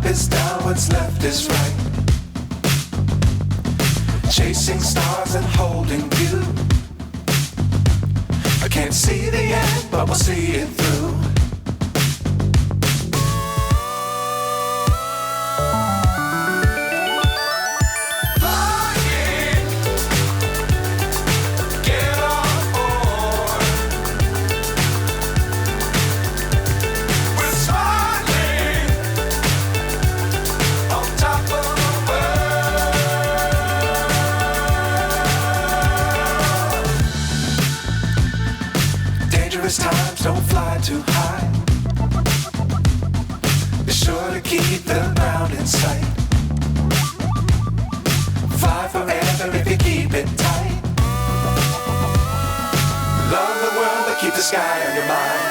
is down, what's left is right. Chasing stars and holding you. I can't see the end, but we'll see it through. Times don't fly too high. Be sure to keep the ground in sight. Fly forever if you keep it tight. Love the world, but keep the sky on your mind.